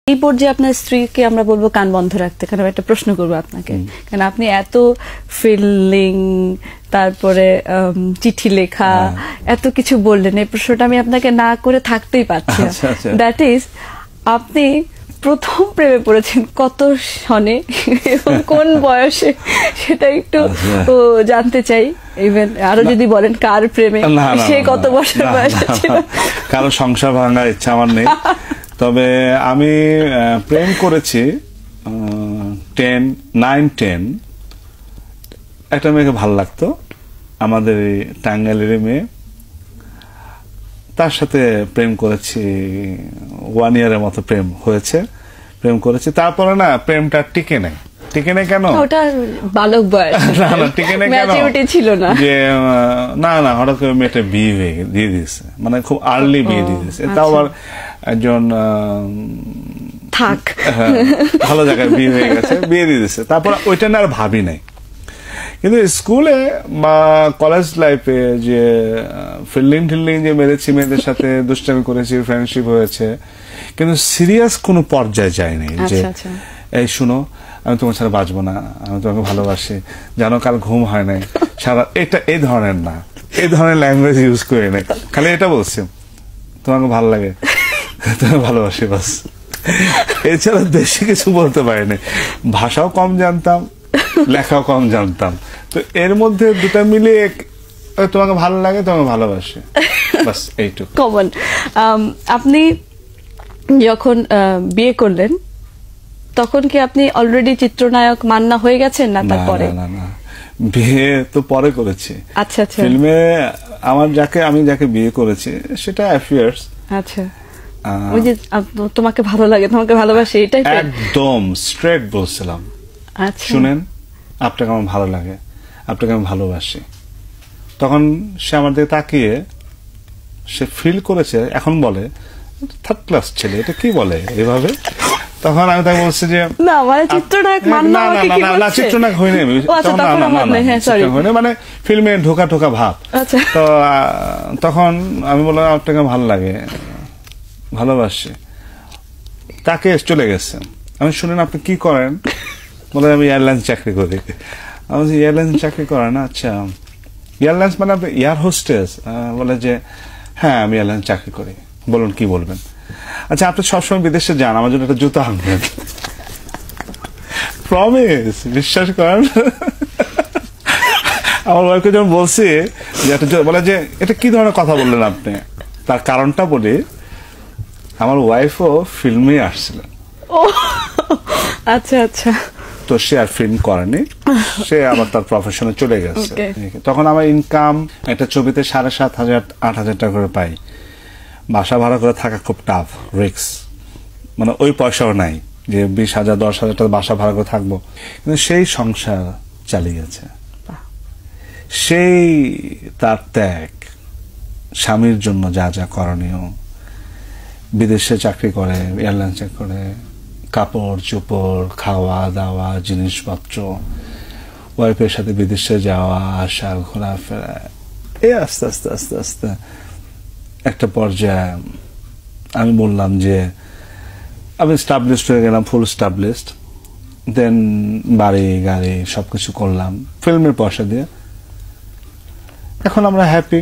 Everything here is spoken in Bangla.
এই পর্যায়ে আপনার স্ত্রীকে আমরা বলবো কান বন্ধ রাখতে, কারণ একটা প্রশ্ন করবো আপনাকে, কারণ আপনি এত ফিলিং, তারপরে চিঠি লেখা, এত কিছু বললেন, এই প্রশ্নটা আমি আপনাকে না করে থাকতেই পারছি। দ্যাট ইজ, আপনি প্রথম প্রেমে পড়েছেন কত সনে এবং কোন বয়সে, সেটা একটু জানতে চাই। ইভেন আরো যদি বলেন কার প্রেমে, সে কত বছর বয়সে ছিল? কারো সংসার ভাঙার ইচ্ছা আমার নেই, তবে আমি প্রেম করেছি 9-10। একটা মেয়েকে ভালো লাগতো, আমাদের টাঙ্গাইলের মেয়ে, তার সাথে প্রেম করেছি, 1 ইয়ারের মতো প্রেম হয়েছে, প্রেম করেছি। তারপরে না প্রেমটা টিকে নেই। টিকে নেই কেন? ওটা বালক বয়স, না টিকে নেই কেন? ছিল না যে না হঠাৎ করে মেয়েটা বিয়ে দিয়ে দিয়েছে, মানে খুব আর্লি বিয়ে দিয়ে দিয়েছে। তাও আবার একজন থাক ভালো জায়গায় বিয়ে হয়ে গেছে, বিয়ে দিয়ে দিয়েছে। তারপর ওইটা না আর ভাবি নাই। কিন্তু স্কুলে বা কলেজ লাইফে যে ফিল্ডিং যে মেরেছি, মেয়েদের সাথে দুষ্টামি করেছি, ফ্রেন্ডশিপ হয়েছে, কিন্তু সিরিয়াস কোনো পর্যায়ে যায়নি যে এই শুনো আমি তোমার ছাড়া বাঁচবো না, আমি তোমাকে ভালোবাসি, জানো কাল ঘুম হয় নাই সারা, এটা এই ধরনের না, এই ধরনের ল্যাঙ্গুয়েজ ইউজ করে নাই। খালি এটা বলছি তোমাকে ভালো লাগে, তোমাকে ভালোবাসি, বাস। এছাড়া বেশি কিছু বলতে পারিনি। ভাষাও কম জানতাম, লেখাও কম জানতাম, তো এর মধ্যে দুটা মিলিয়ে তোমাকে ভালো লাগে, তোমাকে ভালোবাসে, বাস এইটুকু কমন। আপনি যখন বিয়ে করলেন তখন কি আপনি অলরেডি চিত্রনায়ক মান্না হয়ে গেছেন না তারপরে? না, বিয়ে তো পরে করেছি। আচ্ছা। ফিল্মে আমি যাকে বিয়ে করেছি সেটা অ্যাফেয়ার্স। আচ্ছা, ওই যে তোমাকে ভালো লাগে, তোমাকে ভালোবাসে, এটাই একদম স্ট্রেট বলছিলাম। আচ্ছা, শুনেন, আপনাকে আমার ভালো লাগে, আপনাকে আমি ভালোবাসি। তখন সে আমার দিকে তাকিয়ে সে ফিল করেছে, এখন বলে 3rd ক্লাস ছেলে, এটা কি বলে এভাবে? তখন আমি তাকে বলছি যে না, মানে চিত্রনায়ক মান্না আমাকে কি বলছে? না, চিত্রনায়ক হইনি আমি, মানে ফিল্মে ঢোকা ভাব। তো তখন আমি বললাম আপনাকে ভালো লাগে, ভালোবাসি। তাকে চলে গেছে। আমি শুনেন আপনি কি করেন? বলে আমি এয়ারলাইন্স চাকরি করি। আমি বলছি এয়ারলাইন্স চাকরি করেন? আচ্ছা, এয়ারলাইন্স মানে আপনি এয়ার হোস্টেস? বলে যে হ্যাঁ আমি এয়ারলাইন্স চাকরি করি। বলুন কি বলবেন? আচ্ছা, আপনি সবসময় বিদেশে যান, আমার জন্য একটা জুতো আনবেন। প্রমিস, বিশ্বাস করেন। আমার ওয়াইফকে যখন বলছি যে একটা বলে যে এটা কি ধরনের কথা বললেন আপনি, তার কারণটা বলি। আমার ওয়াইফও ফিল্মে আসছিলেন। আচ্ছা। তো সে আর ফিল্ম করেনি, সে আবার তার প্রফেশনে চলে গেছে। তখন আমার ইনকাম একটা ছবিতে 7,500-8,000 টাকা করে পাই। বাসা ভাড়া করে থাকা খুব টাফ, রিস্ক, মানে ওই পয়সাও নাই যে 20,000-10,000 টাকা বাসা ভাড়া করে থাকবো। কিন্তু সেই সংসার চালিয়ে গেছে। সেই তার ত্যাগ, স্বামীর জন্য যা যা করণীয়, বিদেশে চাকরি করে, এয়ারলাইন্স চাকরি করে, কাপড় চোপড়, খাওয়া দাওয়া, জিনিসপত্র, ওয়াইফের সাথে বিদেশে যাওয়া আসা, ঘোরাফেরা, এই আস্তে আস্তে একটা পর্যায়ে আমি বললাম যে আমি স্টাবলিশড হয়ে গেলাম, ফুল স্টাবলিশড। দেন বাড়ি গাড়ি সবকিছু করলাম ফিল্মের পয়সা দিয়ে। এখন আমরা হ্যাপি।